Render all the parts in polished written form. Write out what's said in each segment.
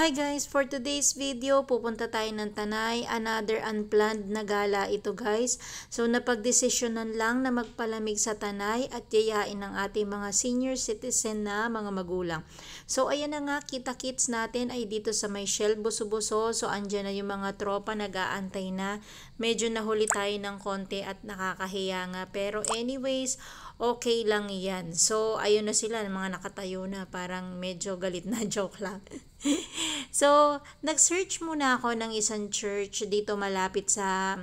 Hi guys! For today's video, pupunta tayo ng Tanay. Another unplanned na gala ito guys. So napagdesisyonan lang na magpalamig sa Tanay at yayain ng ating mga senior citizen na mga magulang. So ayan na nga, kita-kits natin ay dito sa may Shell Buso-Buso. So andyan na yung mga tropa nag-aantay na. Medyo nahuli tayo ng konti at nakakahiya nga. Pero anyways, okay lang yan. So ayun na sila, mga nakatayo na. Parang medyo galit na, joke lang. So, nag-search muna ako ng isang church dito malapit sa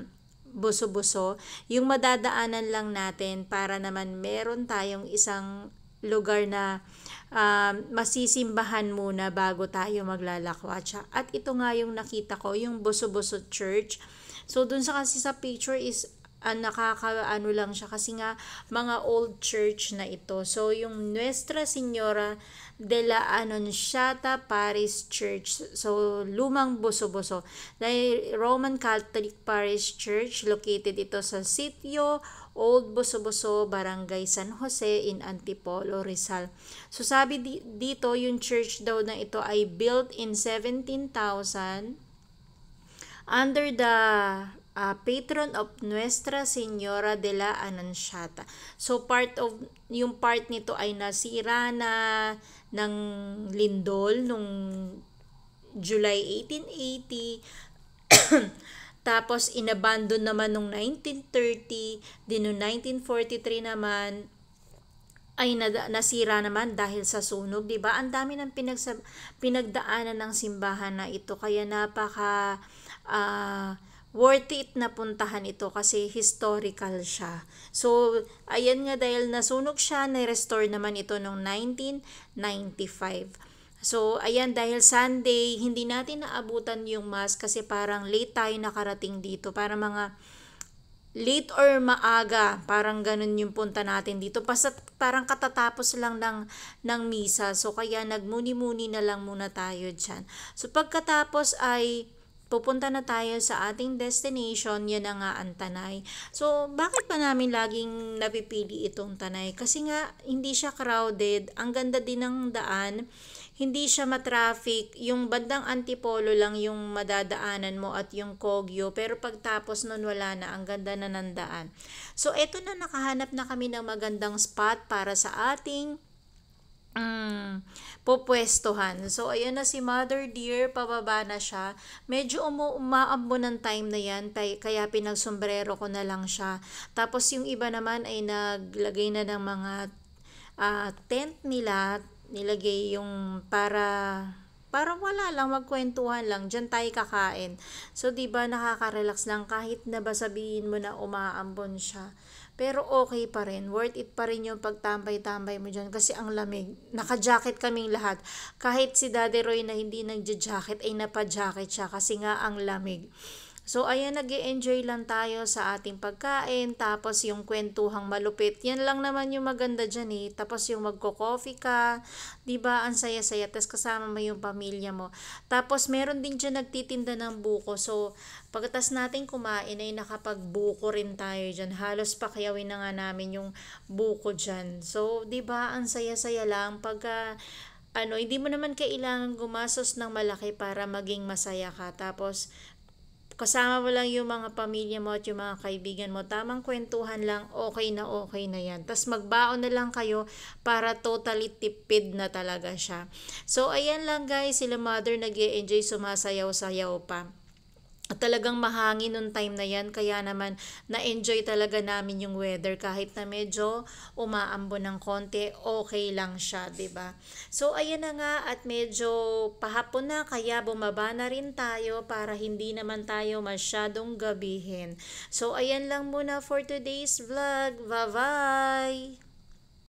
Buso-Buso. Yung madadaanan lang natin para naman meron tayong isang lugar na masisimbahan muna bago tayo maglalakwatsa. At ito nga yung nakita ko, yung Buso-Buso Church. So, dun sa kasi sa picture is nakakaano lang siya kasi nga mga old church na ito. So yung Nuestra Señora de la Annunciata Parish Church. So lumang Buso-Buso. Dahil Roman Catholic Parish Church, located ito sa sitio Old Buso-Buso, Barangay San Jose in Antipolo, Rizal. So sabi dito yung church daw na ito ay built in 17,000 under the patron of Nuestra Señora de la Annunciata. So yung part nito ay nasira na ng lindol nung July 1880. Tapos inabandon naman nung 1930, din nung 1943 naman ay nasira naman dahil sa sunog, 'di ba? Ang dami ng pinagdaanan ng simbahan na ito, kaya napaka worth it na puntahan ito kasi historical siya. So, ayan nga, dahil nasunog siya, na-restore naman ito noong 1995. So, ayan, dahil Sunday, hindi natin naabutan yung mass kasi parang late tayo nakarating dito. Para mga late or maaga, parang ganun yung punta natin dito. Parang katatapos lang ng misa. So, kaya nagmuni-muni na lang muna tayo dyan. So, pagkatapos ay pupunta na tayo sa ating destination, yan na nga ang Tanay. So, bakit pa namin laging napipili itong Tanay? Kasi nga, hindi siya crowded, ang ganda din ng daan, hindi siya matraffic, yung bandang Antipolo lang yung madadaanan mo at yung Kogyo, pero pagtapos nun wala na, ang ganda na ng daan. So, eto na, nakahanap na kami ng magandang spot para sa ating pupwestuhan. So, ayan na si Mother Dear, pababa na siya. Medyo umaambo ng time na yan, kaya pinagsombrero ko na lang siya. Tapos yung iba naman ay naglagay na ng mga tent nila, nilagay yung para wala lang, magkwentuhan lang, dyan tayo kakain. So, diba, nakaka-relax lang kahit na ba sabihin mo na umaambon siya. Pero okay pa rin, worth it pa rin yung pagtambay-tambay mo dyan kasi ang lamig. Naka-jacket kaming lahat. Kahit si Daddy Roy na hindi nagja-jacket ay napa-jacket siya kasi nga ang lamig. So, ayan, nag-e-enjoy lang tayo sa ating pagkain, tapos yung kwentuhang malupit. Yan lang naman yung maganda dyan eh. Tapos yung magko-coffee ka, diba, ang saya-saya, tapos kasama mo yung pamilya mo. Tapos, meron din dyan nagtitinda ng buko. So, pagkatas natin kumain ay nakapagbuko rin tayo dyan. Halos pakayawin na nga namin yung buko dyan. So, diba, ang saya-saya lang pagka hindi mo naman kailangan gumasos ng malaki para maging masaya ka. Tapos, kasama mo lang yung mga pamilya mo at yung mga kaibigan mo, tamang kwentuhan lang, okay na yan. Tapos magbaon na lang kayo para totally tipid na talaga siya. So, ayan lang guys, sila Mother nag-e-enjoy, sumasayaw-sayaw pa. At talagang mahangin nung time na yan, kaya naman na-enjoy talaga namin yung weather kahit na medyo umaambo ng konti, okay lang siya, 'di ba? So ayan na nga, at medyo pahapon na kaya bumaba na rin tayo para hindi naman tayo masyadong gabihin. So ayan lang muna for today's vlog. Bye-bye!